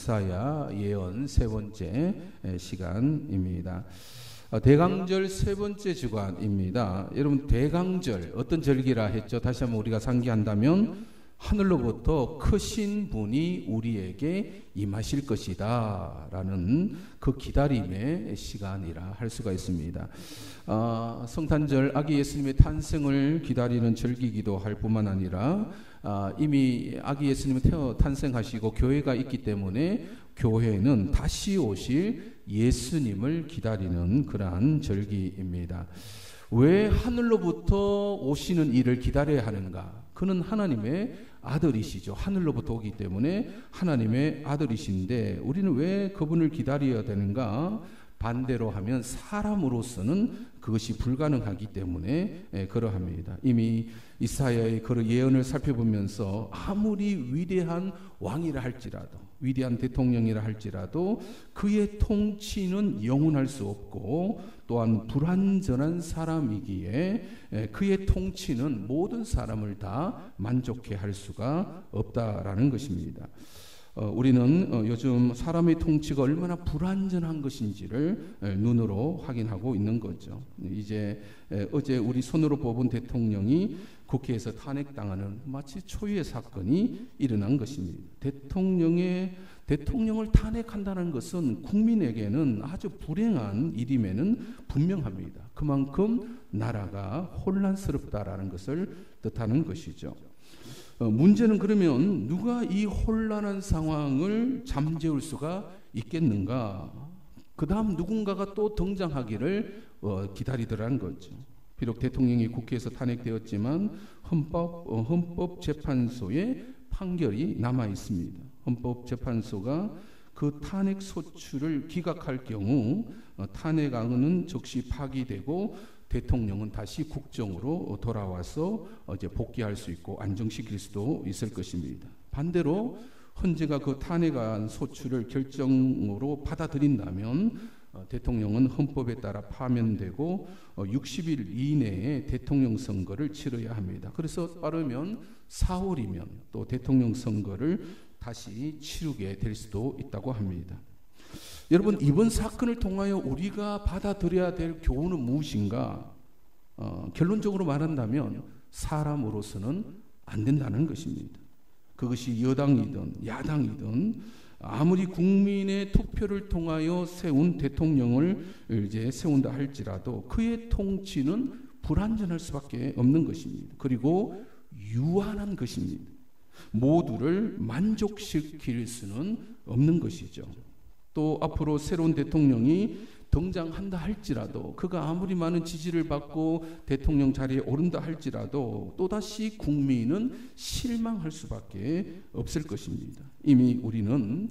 이사야 예언 세 번째 시간입니다. 대강절 세 번째 주간입니다. 여러분, 대강절 어떤 절기라 했죠? 다시 한번 우리가 상기한다면 하늘로부터 크신 분이 우리에게 임하실 것이다 라는 그 기다림의 시간이라 할 수가 있습니다. 성탄절 아기 예수님의 탄생을 기다리는 절기기도 할 뿐만 아니라 이미 아기 예수님이 탄생하시고 교회가 있기 때문에 교회는 다시 오실 예수님을 기다리는 그러한 절기입니다. 왜 하늘로부터 오시는 이를 기다려야 하는가? 그는 하나님의 아들이시죠. 하늘로부터 오기 때문에 하나님의 아들이신데 우리는 왜 그분을 기다려야 되는가? 반대로 하면 사람으로서는 그것이 불가능하기 때문에 그러합니다. 이미 이사야의 그 예언을 살펴보면서 아무리 위대한 왕이라 할지라도, 위대한 대통령이라 할지라도 그의 통치는 영원할 수 없고 또한 불완전한 사람이기에 그의 통치는 모든 사람을 다 만족해 할 수가 없다라는 것입니다. 우리는 요즘 사람의 통치가 얼마나 불완전한 것인지를 눈으로 확인하고 있는 거죠. 이제 어제 우리 손으로 뽑은 대통령이 국회에서 탄핵당하는 마치 초유의 사건이 일어난 것입니다. 대통령을 탄핵한다는 것은 국민에게는 아주 불행한 일임에는 분명합니다. 그만큼 나라가 혼란스럽다라는 것을 뜻하는 것이죠. 문제는 그러면 누가 이 혼란한 상황을 잠재울 수가 있겠는가? 그 다음 누군가가 또 등장하기를 기다리더라는 거죠. 비록 대통령이 국회에서 탄핵되었지만 헌법재판소의 판결이 남아 있습니다. 헌법재판소가 그 탄핵 소추를 기각할 경우 탄핵안은 즉시 파기되고 대통령은 다시 국정으로 돌아와서 이제 복귀할 수 있고 안정시킬 수도 있을 것입니다. 반대로 헌재가 그 탄핵안 소추를 결정으로 받아들인다면 대통령은 헌법에 따라 파면되고 60일 이내에 대통령 선거를 치러야 합니다. 그래서 빠르면 4월이면 또 대통령 선거를 다시 치르게 될 수도 있다고 합니다. 여러분, 이번 사건을 통하여 우리가 받아들여야 될 교훈은 무엇인가? 결론적으로 말한다면 사람으로서는 안 된다는 것입니다. 그것이 여당이든 야당이든 아무리 국민의 투표를 통하여 세운 대통령을 이제 세운다 할지라도 그의 통치는 불완전할 수밖에 없는 것입니다. 그리고 유한한 것입니다. 모두를 만족시킬 수는 없는 것이죠. 또 앞으로 새로운 대통령이 등장한다 할지라도 그가 아무리 많은 지지를 받고 대통령 자리에 오른다 할지라도 또다시 국민은 실망할 수밖에 없을 것입니다. 이미 우리는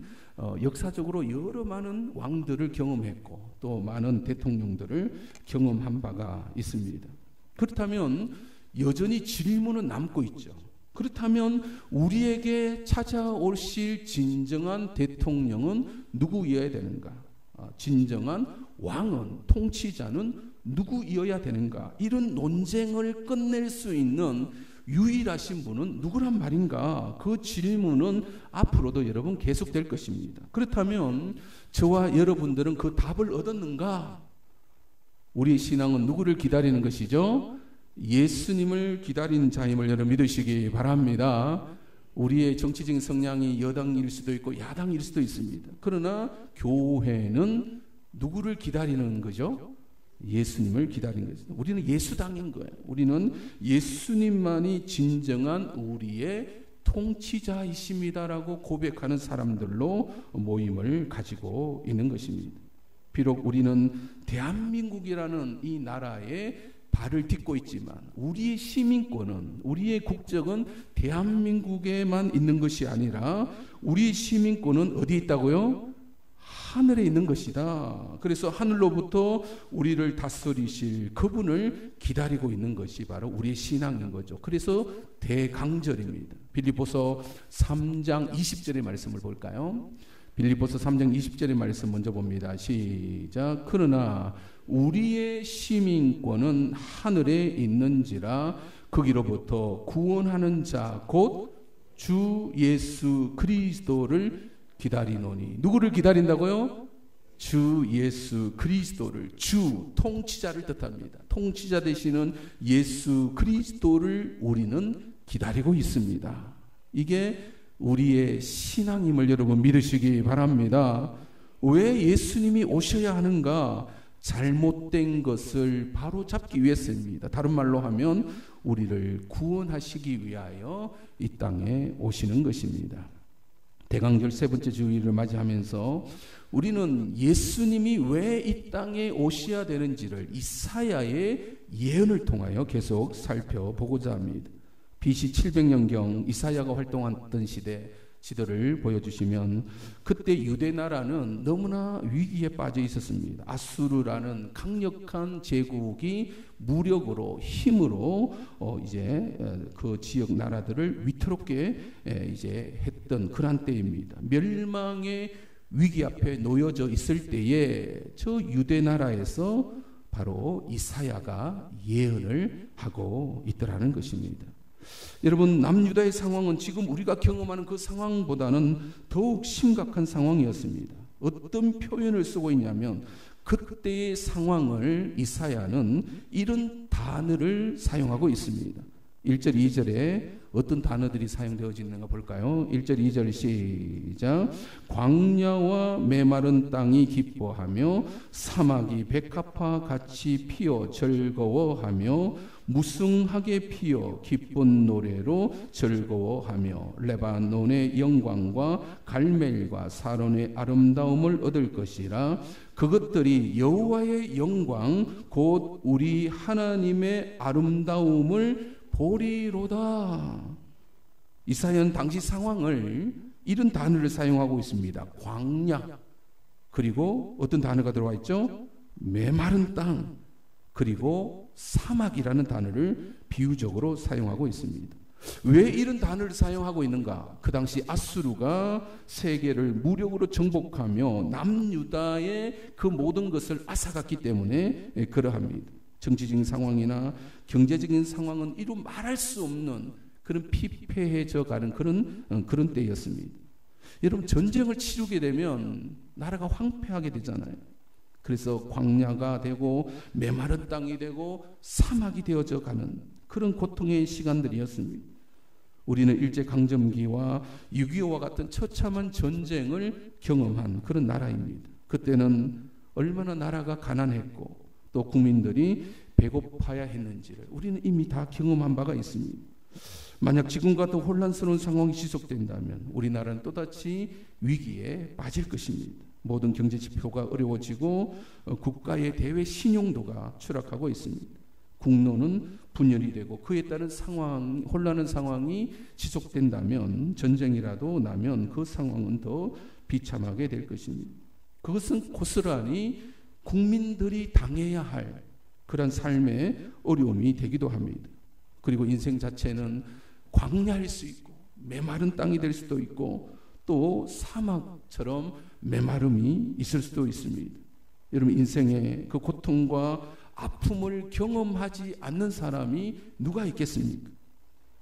역사적으로 여러 많은 왕들을 경험했고 또 많은 대통령들을 경험한 바가 있습니다. 그렇다면 여전히 질문은 남고 있죠. 그렇다면 우리에게 찾아오실 진정한 대통령은 누구이어야 되는가? 진정한 왕은, 통치자는 누구이어야 되는가? 이런 논쟁을 끝낼 수 있는 유일하신 분은 누구란 말인가? 그 질문은 앞으로도 여러분 계속될 것입니다. 그렇다면 저와 여러분들은 그 답을 얻었는가? 우리의 신앙은 누구를 기다리는 것이죠? 예수님을 기다리는 자임을 여러분 믿으시기 바랍니다. 우리의 정치적인 성향이 여당일 수도 있고 야당일 수도 있습니다. 그러나 교회는 누구를 기다리는 거죠? 예수님을 기다리는 거죠. 우리는 예수당인 거예요. 우리는 예수님만이 진정한 우리의 통치자이십니다라고 고백하는 사람들로 모임을 가지고 있는 것입니다. 비록 우리는 대한민국이라는 이 나라에 발을 딛고 있지만 우리의 시민권은, 우리의 국적은 대한민국에만 있는 것이 아니라 우리의 시민권은 어디에 있다고요? 하늘에 있는 것이다. 그래서 하늘로부터 우리를 다스리실 그분을 기다리고 있는 것이 바로 우리의 신앙인 거죠. 그래서 대강절입니다. 빌립보서 3장 20절의 말씀을 볼까요? 빌립보서 3장 20절의 말씀 먼저 봅니다. 시작. 그러나 우리의 시민권은 하늘에 있는지라 거기로부터 구원하는 자 곧 주 예수 그리스도를 기다리노니. 누구를 기다린다고요? 주 예수 그리스도를, 주 통치자를 뜻합니다. 통치자 되시는 예수 그리스도를 우리는 기다리고 있습니다. 이게 우리의 신앙임을 여러분 믿으시기 바랍니다. 왜 예수님이 오셔야 하는가? 잘못된 것을 바로 잡기 위해서입니다. 다른 말로 하면 우리를 구원하시기 위하여 이 땅에 오시는 것입니다. 대강절 세 번째 주일을 맞이하면서 우리는 예수님이 왜 이 땅에 오셔야 되는지를 이사야의 예언을 통하여 계속 살펴보고자 합니다. BC 700년경 이사야가 활동했던 시대를 보여주시면 그때 유대 나라는 너무나 위기에 빠져 있었습니다. 아수르라는 강력한 제국이 무력으로 힘으로 이제 그 지역 나라들을 위태롭게 이제 했던 그런 때입니다. 멸망의 위기 앞에 놓여져 있을 때에 저 유대 나라에서 바로 이사야가 예언을 하고 있더라는 것입니다. 여러분, 남유다의 상황은 지금 우리가 경험하는 그 상황보다는 더욱 심각한 상황이었습니다. 어떤 표현을 쓰고 있냐면 그때의 상황을 이사야는 이런 단어를 사용하고 있습니다. 1절 2절에 어떤 단어들이 사용되어지는가 볼까요? 1절 2절 시작. 광야와 메마른 땅이 기뻐하며 사막이 백합화 같이 피어 즐거워하며 무성하게 피어 기쁜 노래로 즐거워하며 레바논의 영광과 갈멜과 사론의 아름다움을 얻을 것이라. 그것들이 여호와의 영광 곧 우리 하나님의 아름다움을 보리로다. 이사야는 당시 상황을 이런 단어를 사용하고 있습니다. 광야, 그리고 어떤 단어가 들어와 있죠? 메마른 땅, 그리고 사막이라는 단어를 비유적으로 사용하고 있습니다. 왜 이런 단어를 사용하고 있는가? 그 당시 아수르가 세계를 무력으로 정복하며 남유다의 그 모든 것을 앗아갔기 때문에 그러합니다. 정치적인 상황이나 경제적인 상황은 이루 말할 수 없는 그런 피폐해져 가는 그런 때였습니다. 여러분, 전쟁을 치르게 되면 나라가 황폐하게 되잖아요. 그래서 광야가 되고 메마른 땅이 되고 사막이 되어져 가는 그런 고통의 시간들이었습니다. 우리는 일제강점기와 6.25와 같은 처참한 전쟁을 경험한 그런 나라입니다. 그때는 얼마나 나라가 가난했고 또 국민들이 배고파야 했는지를 우리는 이미 다 경험한 바가 있습니다. 만약 지금과 더 혼란스러운 상황이 지속된다면 우리나라는 또다시 위기에 빠질 것입니다. 모든 경제 지표가 어려워지고 국가의 대외 신용도가 추락하고 있습니다. 국론은 분열이 되고 그에 따른 혼란한 상황이 지속된다면, 전쟁이라도 나면 그 상황은 더 비참하게 될 것입니다. 그것은 고스란히 국민들이 당해야 할 그런 삶의 어려움이 되기도 합니다. 그리고 인생 자체는 광야일 수 있고 메마른 땅이 될 수도 있고 또 사막처럼 메마름이 있을 수도 있습니다. 여러분, 인생의 그 고통과 아픔을 경험하지 않는 사람이 누가 있겠습니까?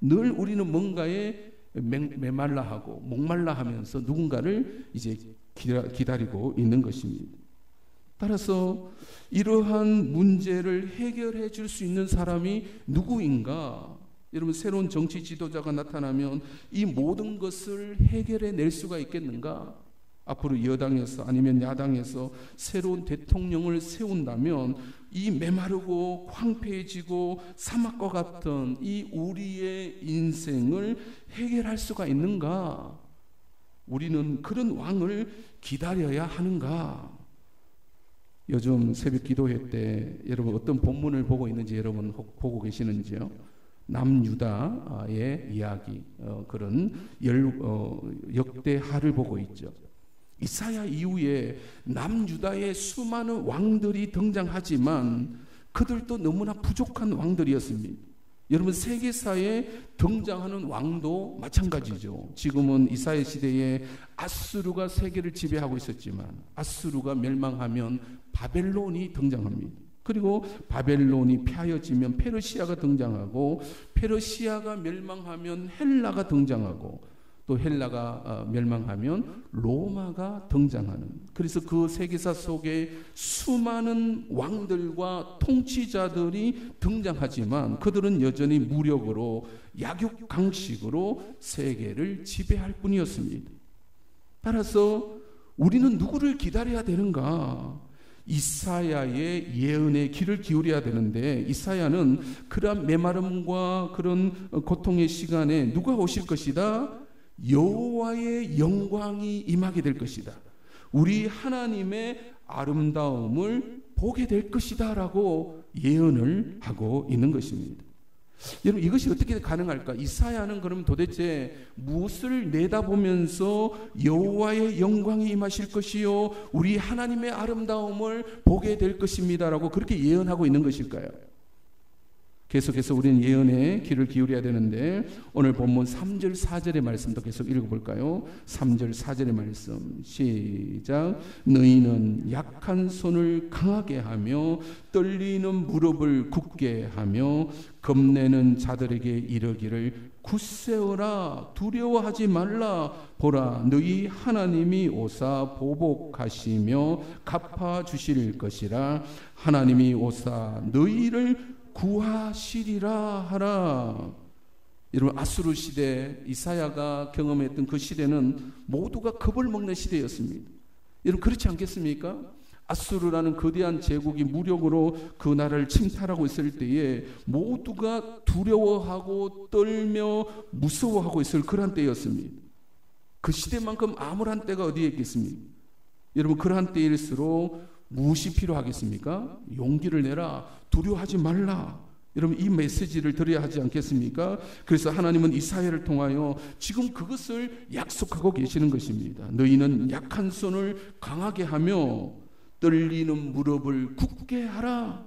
늘 우리는 뭔가에 메말라하고 목말라하면서 누군가를 이제 기다리고 있는 것입니다. 따라서 이러한 문제를 해결해 줄 수 있는 사람이 누구인가? 여러분, 새로운 정치 지도자가 나타나면 이 모든 것을 해결해 낼 수가 있겠는가? 앞으로 여당에서 아니면 야당에서 새로운 대통령을 세운다면 이 메마르고 황폐해지고 사막과 같은 이 우리의 인생을 해결할 수가 있는가? 우리는 그런 왕을 기다려야 하는가? 요즘 새벽 기도회 때 여러분 어떤 본문을 보고 있는지 여러분 보고 계시는지요? 남유다의 이야기, 그런 역대하를 보고 있죠. 이사야 이후에 남유다의 수많은 왕들이 등장하지만 그들도 너무나 부족한 왕들이었습니다. 여러분, 세계사에 등장하는 왕도 마찬가지죠. 지금은 이사야 시대에 아수르가 세계를 지배하고 있었지만 아수르가 멸망하면 바벨론이 등장합니다. 그리고 바벨론이 폐하여지면 페르시아가 등장하고 페르시아가 멸망하면 헬라가 등장하고 또 헬라가 멸망하면 로마가 등장하는, 그래서 그 세계사 속에 수많은 왕들과 통치자들이 등장하지만 그들은 여전히 무력으로 약육강식으로 세계를 지배할 뿐이었습니다. 따라서 우리는 누구를 기다려야 되는가? 이사야의 예언에 귀를 기울여야 되는데, 이사야는 그런 메마름과 그런 고통의 시간에 누가 오실 것이다? 여호와의 영광이 임하게 될 것이다. 우리 하나님의 아름다움을 보게 될 것이다 라고 예언을 하고 있는 것입니다. 여러분, 이것이 어떻게 가능할까? 이사야는 그럼 도대체 무엇을 내다보면서 여호와의 영광이 임하실 것이요 우리 하나님의 아름다움을 보게 될 것입니다 라고 그렇게 예언하고 있는 것일까요? 계속해서 우리는 예언에 귀를 기울여야 되는데, 오늘 본문 3절 4절의 말씀도 계속 읽어볼까요? 3절 4절의 말씀 시작. 너희는 약한 손을 강하게 하며 떨리는 무릎을 굳게 하며 겁내는 자들에게 이르기를 굳세어라, 두려워하지 말라. 보라, 너희 하나님이 오사 보복하시며 갚아주실 것이라. 하나님이 오사 너희를 구하시리라 하라. 여러분, 아수르 시대, 이사야가 경험했던 그 시대는 모두가 겁을 먹는 시대였습니다. 여러분, 그렇지 않겠습니까? 아수르라는 거대한 제국이 무력으로 그 나라를 침탈하고 있을 때에 모두가 두려워하고 떨며 무서워하고 있을 그러한 때였습니다. 그 시대만큼 암울한 때가 어디에 있겠습니까? 여러분, 그러한 때일수록 무엇이 필요하겠습니까? 용기를 내라, 두려워하지 말라. 여러분, 이 메시지를 드려야 하지 않겠습니까? 그래서 하나님은 이사야를 통하여 지금 그것을 약속하고 계시는 것입니다. 너희는 약한 손을 강하게 하며 떨리는 무릎을 굳게 하라.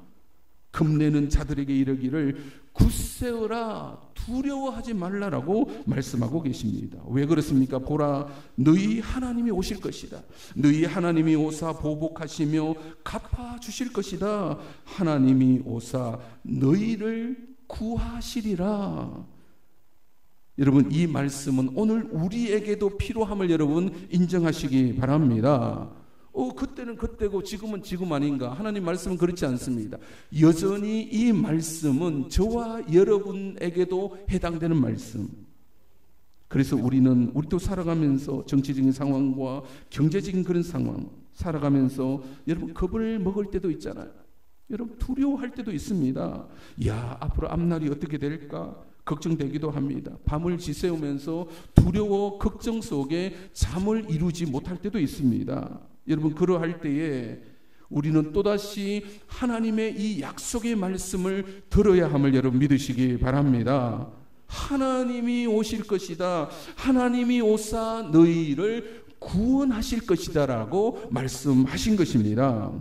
겁내는 자들에게 이르기를 굳세어라, 두려워하지 말라라고 말씀하고 계십니다. 왜 그렇습니까? 보라, 너희 하나님이 오실 것이다. 너희 하나님이 오사 보복하시며 갚아주실 것이다. 하나님이 오사 너희를 구하시리라. 여러분, 이 말씀은 오늘 우리에게도 필요함을 여러분 인정하시기 바랍니다. 그때는 그때고 지금은 지금 아닌가? 하나님 말씀은 그렇지 않습니다. 여전히 이 말씀은 저와 여러분에게도 해당되는 말씀. 그래서 우리도 살아가면서 정치적인 상황과 경제적인 그런 상황 살아가면서 여러분 겁을 먹을 때도 있잖아요. 여러분 두려워할 때도 있습니다. 야, 앞으로 앞날이 어떻게 될까? 걱정되기도 합니다. 밤을 지새우면서 두려워 걱정 속에 잠을 이루지 못할 때도 있습니다. 여러분, 그러할 때에 우리는 또다시 하나님의 이 약속의 말씀을 들어야 함을 여러분 믿으시기 바랍니다. 하나님이 오실 것이다. 하나님이 오사 너희를 구원하실 것이다 라고 말씀하신 것입니다.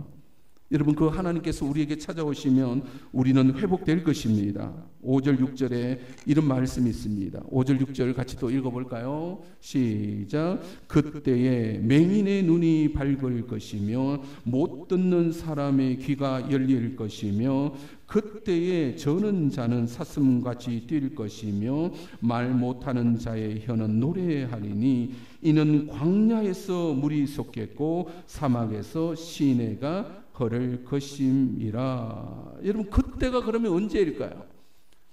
여러분, 그 하나님께서 우리에게 찾아오시면 우리는 회복될 것입니다. 5절 6절에 이런 말씀이 있습니다. 5절 6절 같이 또 읽어볼까요? 시작. 그때에 맹인의 눈이 밝을 것이며 못 듣는 사람의 귀가 열릴 것이며 그때에 저는 자는 사슴같이 뛸 것이며 말 못하는 자의 혀는 노래하리니 이는 광야에서 물이 솟겠고 사막에서 시내가 흐를 것임이라. 여러분, 그때가 그러면 언제일까요?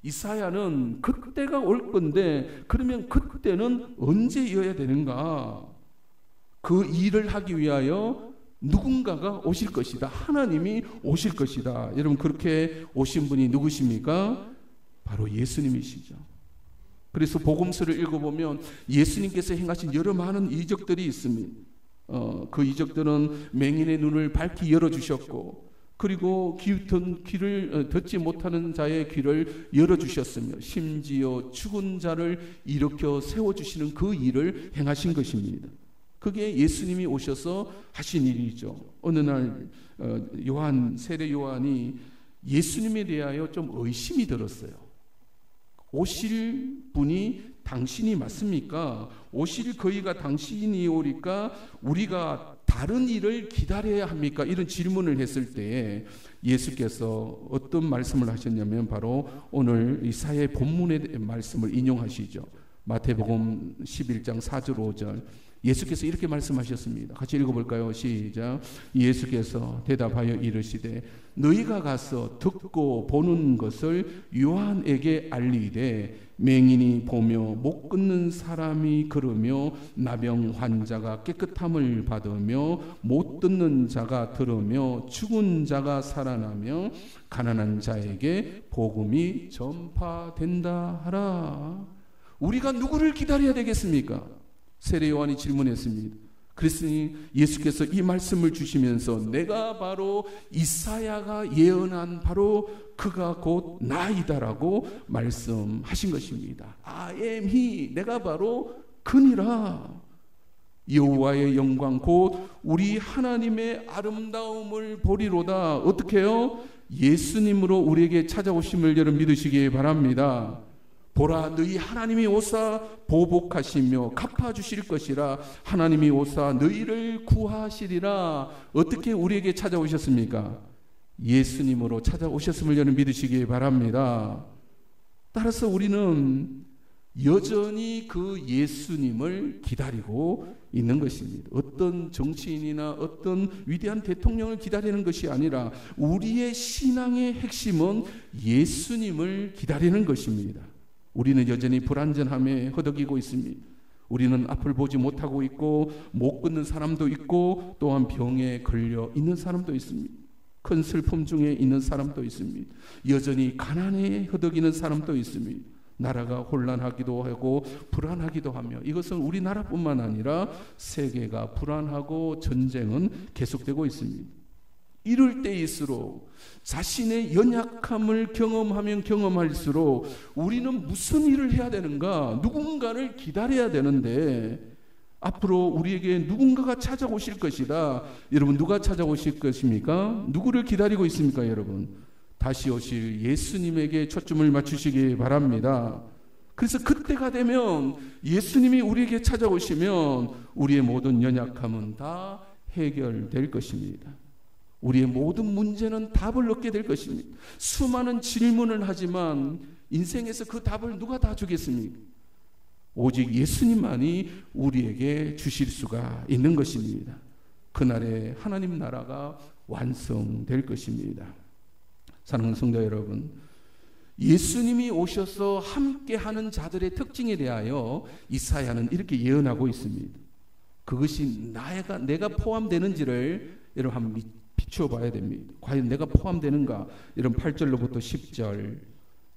이사야는 그때가 올 건데 그러면 그때는 언제여야 되는가? 그 일을 하기 위하여 누군가가 오실 것이다. 하나님이 오실 것이다. 여러분, 그렇게 오신 분이 누구십니까? 바로 예수님이시죠. 그래서 복음서를 읽어보면 예수님께서 행하신 여러 많은 이적들이 있습니다. 그 이적들은 맹인의 눈을 밝히 열어주셨고, 그리고 귀를 듣지 못하는 자의 귀를 열어주셨으며, 심지어 죽은 자를 일으켜 세워주시는 그 일을 행하신 것입니다. 그게 예수님이 오셔서 하신 일이죠. 어느 날 세례 요한이 예수님에 대하여 좀 의심이 들었어요. 오실 분이 당신이 맞습니까? 오실 그이가 당신이 오리까 우리가 다른 일을 기다려야 합니까? 이런 질문을 했을 때에 예수께서 어떤 말씀을 하셨냐면 바로 오늘 이사야의 본문의 말씀을 인용하시죠. 마태복음 11장 4절 5절 예수께서 이렇게 말씀하셨습니다. 같이 읽어볼까요? 시작. 예수께서 대답하여 이르시되 너희가 가서 듣고 보는 것을 요한에게 알리되 맹인이 보며 못 걷는 사람이 걸으며 나병 환자가 깨끗함을 받으며 못 듣는 자가 들으며 죽은 자가 살아나며 가난한 자에게 복음이 전파된다 하라. 우리가 누구를 기다려야 되겠습니까? 세례 요한이 질문했습니다. 그랬으니 예수께서 이 말씀을 주시면서 내가 바로 이사야가 예언한 바로 그가 곧 나이다라고 말씀하신 것입니다. I am he, 내가 바로 그니라. 여호와의 영광 곧 우리 하나님의 아름다움을 보리로다. 어떻게 해요? 예수님으로 우리에게 찾아오심을 여러분 믿으시기 바랍니다. 보라 너희 하나님이 오사 보복하시며 갚아주실 것이라. 하나님이 오사 너희를 구하시리라. 어떻게 우리에게 찾아오셨습니까? 예수님으로 찾아오셨음을 여러분 믿으시기 바랍니다. 따라서 우리는 여전히 그 예수님을 기다리고 있는 것입니다. 어떤 정치인이나 어떤 위대한 대통령을 기다리는 것이 아니라 우리의 신앙의 핵심은 예수님을 기다리는 것입니다. 우리는 여전히 불완전함에 허덕이고 있습니다. 우리는 앞을 보지 못하고 있고 못 걷는 사람도 있고 또한 병에 걸려 있는 사람도 있습니다. 큰 슬픔 중에 있는 사람도 있습니다. 여전히 가난에 허덕이는 사람도 있습니다. 나라가 혼란하기도 하고 불안하기도 하며 이것은 우리나라뿐만 아니라 세계가 불안하고 전쟁은 계속되고 있습니다. 이럴 때일수록 자신의 연약함을 경험하면 경험할수록 우리는 무슨 일을 해야 되는가? 누군가를 기다려야 되는데 앞으로 우리에게 누군가가 찾아오실 것이다. 여러분 누가 찾아오실 것입니까? 누구를 기다리고 있습니까 여러분? 다시 오실 예수님에게 초점을 맞추시기 바랍니다. 그래서 그때가 되면 예수님이 우리에게 찾아오시면 우리의 모든 연약함은 다 해결될 것입니다. 우리의 모든 문제는 답을 얻게 될 것입니다. 수많은 질문을 하지만 인생에서 그 답을 누가 다 주겠습니까? 오직 예수님만이 우리에게 주실 수가 있는 것입니다. 그날에 하나님 나라가 완성될 것입니다. 사랑하는 성도 여러분, 예수님이 오셔서 함께하는 자들의 특징에 대하여 이사야는 이렇게 예언하고 있습니다. 그것이 내가 포함되는지를 여러분 한번 비추어 봐야 됩니다. 과연 내가 포함되는가? 이런 8절로부터 10절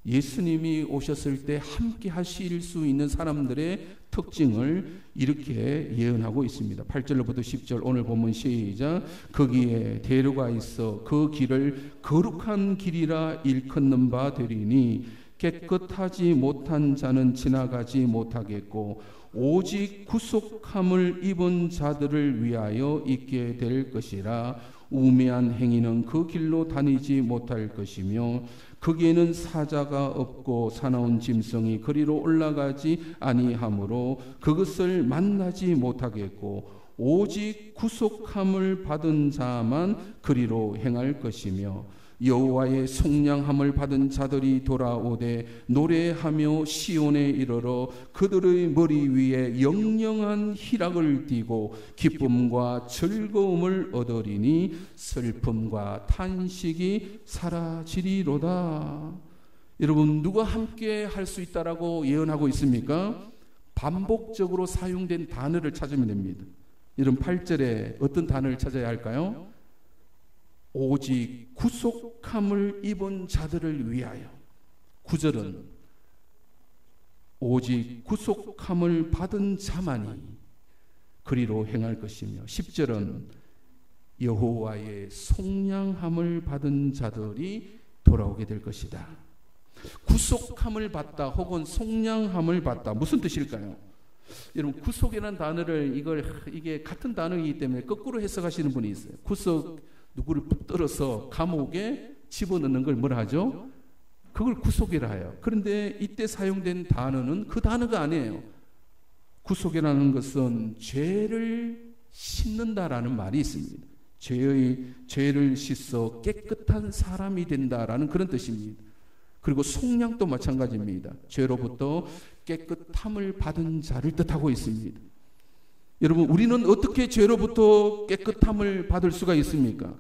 예수님이 오셨을 때 함께 하실 수 있는 사람들의 특징을 이렇게 예언하고 있습니다. 8절로부터 10절 오늘 본문 시작. 거기에 대로가 있어 그 길을 거룩한 길이라 일컫는 바 되리니 깨끗하지 못한 자는 지나가지 못하겠고 오직 구속함을 입은 자들을 위하여 있게 될 것이라. 우매한 행위는 그 길로 다니지 못할 것이며 거기에는 사자가 없고 사나운 짐승이 거리로 올라가지 아니하므로 그것을 만나지 못하겠고 오직 구속함을 받은 자만 그리로 행할 것이며 여호와의 속량함을 받은 자들이 돌아오되 노래하며 시온에 이르러 그들의 머리 위에 영영한 희락을 띠고 기쁨과 즐거움을 얻으리니 슬픔과 탄식이 사라지리로다. 여러분 누가 함께 할 수 있다라고 예언하고 있습니까? 반복적으로 사용된 단어를 찾으면 됩니다. 이런 8절에 어떤 단어를 찾아야 할까요? 오직 구속함을 입은 자들을 위하여. 9절은 오직 구속함을 받은 자만이 그리로 행할 것이며 10절은 여호와의 속량함을 받은 자들이 돌아오게 될 것이다. 구속함을 받다 혹은 속량함을 받다 무슨 뜻일까요? 여러분 구속이라는 단어를 이게 같은 단어이기 때문에 거꾸로 해석하시는 분이 있어요. 구속 누구를 붙들어서 감옥에 집어넣는 걸 뭐라 하죠? 그걸 구속이라 해요. 그런데 이때 사용된 단어는 그 단어가 아니에요. 구속이라는 것은 죄를 씻는다라는 말이 있습니다. 죄를 씻어 깨끗한 사람이 된다라는 그런 뜻입니다. 그리고 속량도 마찬가지입니다. 죄로부터 깨끗함을 받은 자를 뜻하고 있습니다. 여러분, 우리는 어떻게 죄로부터 깨끗함을 받을 수가 있습니까?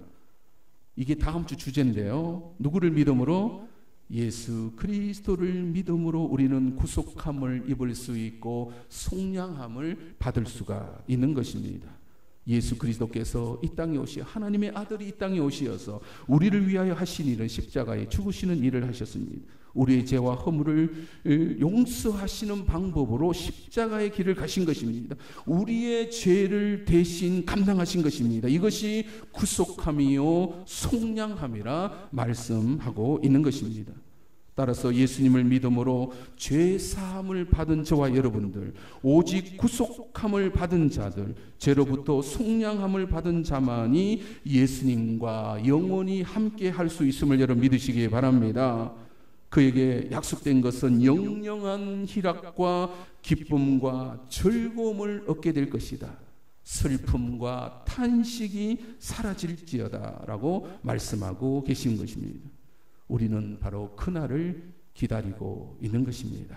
이게 다음 주 주제인데요. 누구를 믿음으로? 예수 그리스도를 믿음으로 우리는 구속함을 입을 수 있고 속량함을 받을 수가 있는 것입니다. 예수 그리스도께서 이 땅에 오시, 하나님의 아들이 이 땅에 오시어서 우리를 위하여 하신 일은 십자가에 죽으시는 일을 하셨습니다. 우리의 죄와 허물을 용서하시는 방법으로 십자가의 길을 가신 것입니다. 우리의 죄를 대신 감당하신 것입니다. 이것이 구속함이요 속량함이라 말씀하고 있는 것입니다. 따라서 예수님을 믿음으로 죄 사함을 받은 저와 여러분들, 오직 구속함을 받은 자들, 죄로부터 속량함을 받은 자만이 예수님과 영원히 함께 할 수 있음을 여러분 믿으시기 바랍니다. 그에게 약속된 것은 영영한 희락과 기쁨과 즐거움을 얻게 될 것이다. 슬픔과 탄식이 사라질지어다 라고 말씀하고 계신 것입니다. 우리는 바로 그날을 기다리고 있는 것입니다.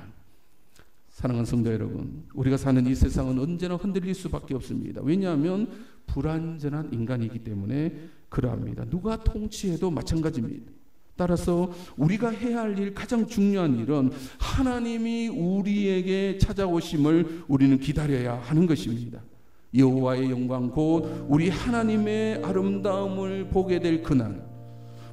사랑하는 성도 여러분, 우리가 사는 이 세상은 언제나 흔들릴 수밖에 없습니다. 왜냐하면 불완전한 인간이기 때문에 그러합니다. 누가 통치해도 마찬가지입니다. 따라서 우리가 해야 할 일, 가장 중요한 일은 하나님이 우리에게 찾아오심을 우리는 기다려야 하는 것입니다. 여호와의 영광 곧 우리 하나님의 아름다움을 보게 될 그날,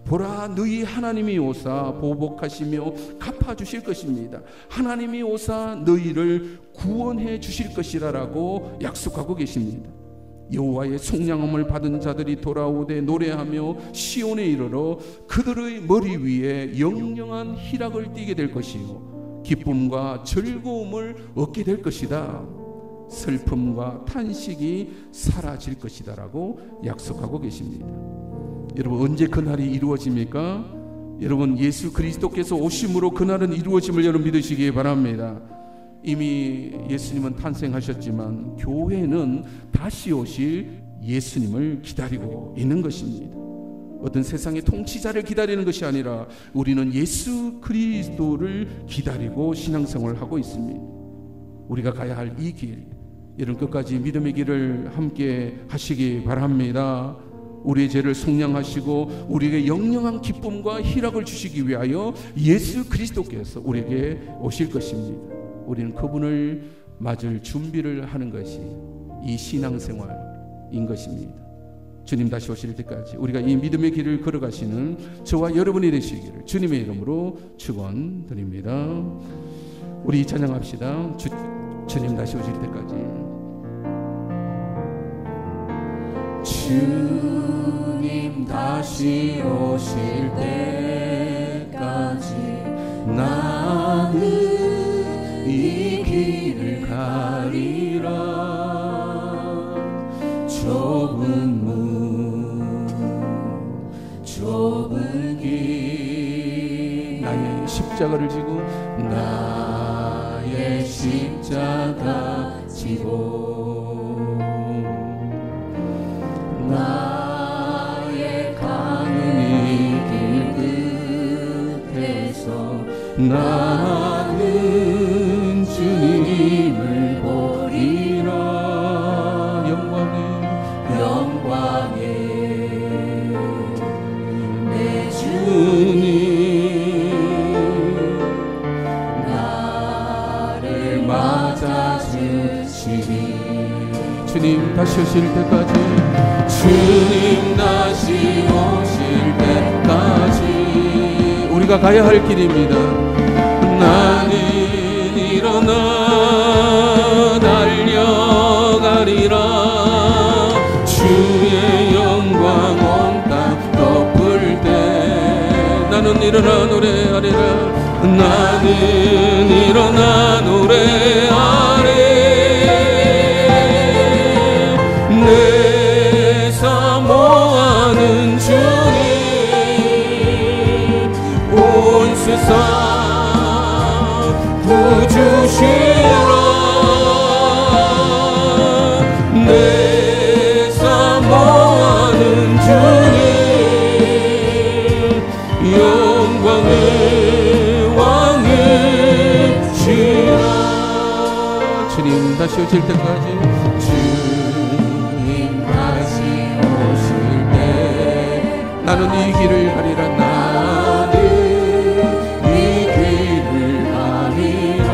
보라 너희 하나님이 오사 보복하시며 갚아주실 것입니다. 하나님이 오사 너희를 구원해 주실 것이라고 약속하고 계십니다. 여호와의 속량함을 받은 자들이 돌아오되 노래하며 시온에 이르러 그들의 머리 위에 영영한 희락을 띠게 될 것이요 기쁨과 즐거움을 얻게 될 것이다. 슬픔과 탄식이 사라질 것이다 라고 약속하고 계십니다. 여러분, 언제 그날이 이루어집니까? 여러분, 예수 그리스도께서 오심으로 그날은 이루어짐을 여러분 믿으시기 바랍니다. 이미 예수님은 탄생하셨지만 교회는 다시 오실 예수님을 기다리고 있는 것입니다. 어떤 세상의 통치자를 기다리는 것이 아니라 우리는 예수 그리스도를 기다리고 신앙생활을 하고 있습니다. 우리가 가야 할 이 길, 여러분 끝까지 믿음의 길을 함께 하시기 바랍니다. 우리의 죄를 속량하시고 우리에게 영영한 기쁨과 희락을 주시기 위하여 예수 그리스도께서 우리에게 오실 것입니다. 우리는 그분을 맞을 준비를 하는 것이 이 신앙생활인 것입니다. 주님 다시 오실 때까지 우리가 이 믿음의 길을 걸어가시는 저와 여러분이 되시기를 주님의 이름으로 축원드립니다. 우리 찬양합시다. 주님 다시 오실 때까지. 주님 다시 오실 때까지 나는 이 길을 가리라. 좁은 문 좁은 길 나의 십자가를 지고 나의 십자가 지고 나의 가는 이 길 끝에서 나는 주님을 보리라. 영광에 내 주님 나를 맞아주시리. 주님 다시 오실 때까지, 주님 다시 오실 때까지 우리가 가야 할 길입니다. 나는 일어나 달려가리라. 주의 영광 온 땅 덮을 때 나는 일어나 노래하리라. 나는 일어나 노래하리. 내 사모하는 주님 온 세상 구주시라. 내 사모하는 주님 영광의 왕을 다시 오실 때까지 주님 다시 오실 때 나는 이 길을 가리라. 나는 이 길을 가리라.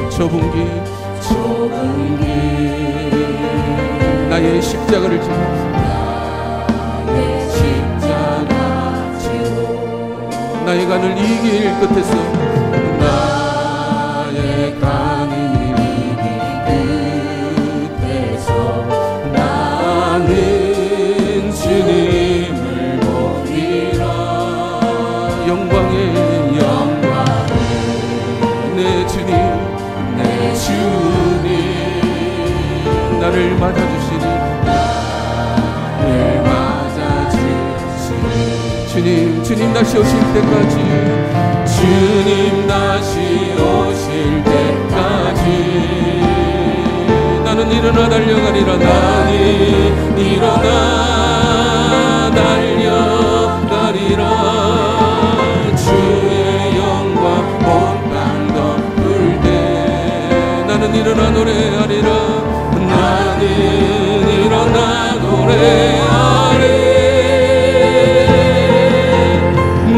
좁은 길 나의 십자가를 지고 나의 십자가 지고 나의 가는 이 길 끝에서 나의 가는 이 길 끝에서 나는 주님을 보리라. 영광의 내 주님 내 주님 나를 맞아주시니 나를 맞아주시니 주님 다시 오실 때까지 주님 다시 오실 때까지 나는 일어나 달려가리라. 나는 일어나 달려가리라. 주의 영광 온 땅 덮을 때 나는 일어나 노래하리라. 나는 일어나 노래하리.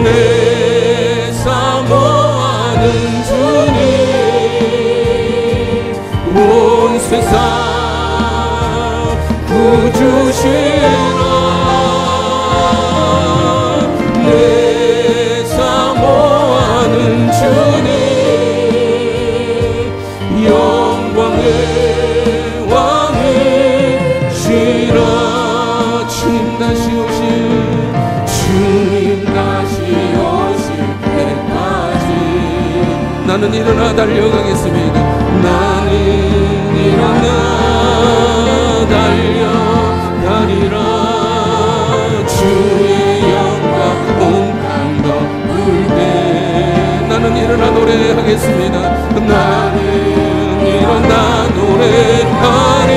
내 사모하는 주님 온 세상 구주시라. 내 사모하는 주님 영광의 주님 다시 오실 주님 다시 오실 때까지 나는 일어나 달려가겠습니다. 나는 일어나 달려가리라. 주의 영광 온 땅 덮을 때 나는 일어나 노래하겠습니다. 나는 일어나 노래하리.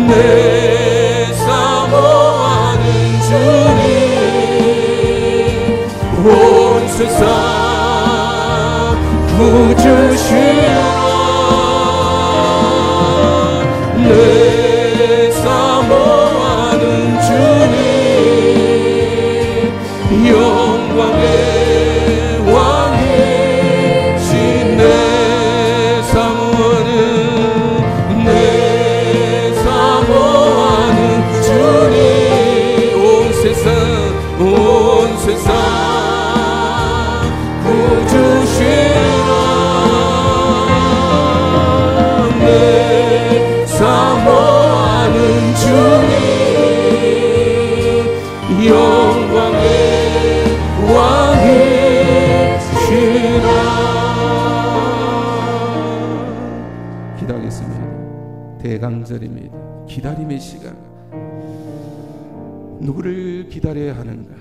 내 사모하는 주님 온 세상 구주시라. 내 사모하는 주님 영광의 왕이신 내 사모하는 내 사모하는 주님 온 세상 구주시라. 내 사모하는 주님 영광의 왕이시라. 기도하겠습니다. 대강절입니다. 기다림의 시간. 누구를 기다려야 하는가?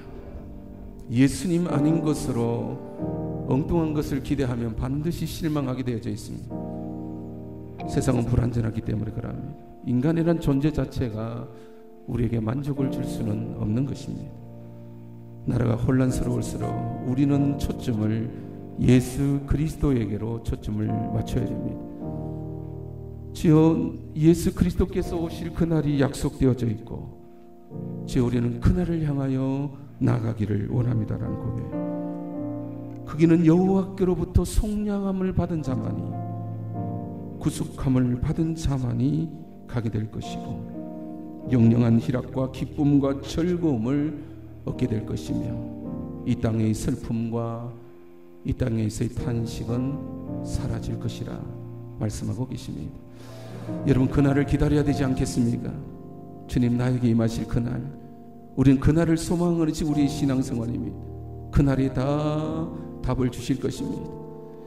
예수님 아닌 것으로 엉뚱한 것을 기대하면 반드시 실망하게 되어져 있습니다. 세상은 불완전하기 때문에 그럽니다. 인간이란 존재 자체가 우리에게 만족을 줄 수는 없는 것입니다. 나라가 혼란스러울수록 우리는 초점을 예수 그리스도에게로 초점을 맞춰야 됩니다. 주여, 예수 그리스도께서 오실 그날이 약속되어져 있고 주여, 우리는 그날을 향하여 나가기를 원합니다라는 고백. 그 길은 여호와께로부터 속량함을 받은 자만이, 구속함을 받은 자만이 가게 될 것이고 영영한 희락과 기쁨과 즐거움을 얻게 될 것이며 이 땅의 슬픔과 이 땅에서의 탄식은 사라질 것이라 말씀하고 계십니다. 여러분, 그날을 기다려야 되지 않겠습니까? 주님 나에게 임하실 그날, 우리는 그날을 소망하는 것이 우리의 신앙생활입니다. 그날이 다 답을 주실 것입니다.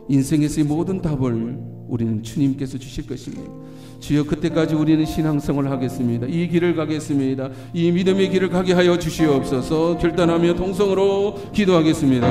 인생에서의 모든 답을 우리는 주님께서 주실 것입니다. 주여, 그때까지 우리는 신앙생활을 하겠습니다. 이 길을 가겠습니다. 이 믿음의 길을 가게 하여 주시옵소서. 결단하며 동성으로 기도하겠습니다.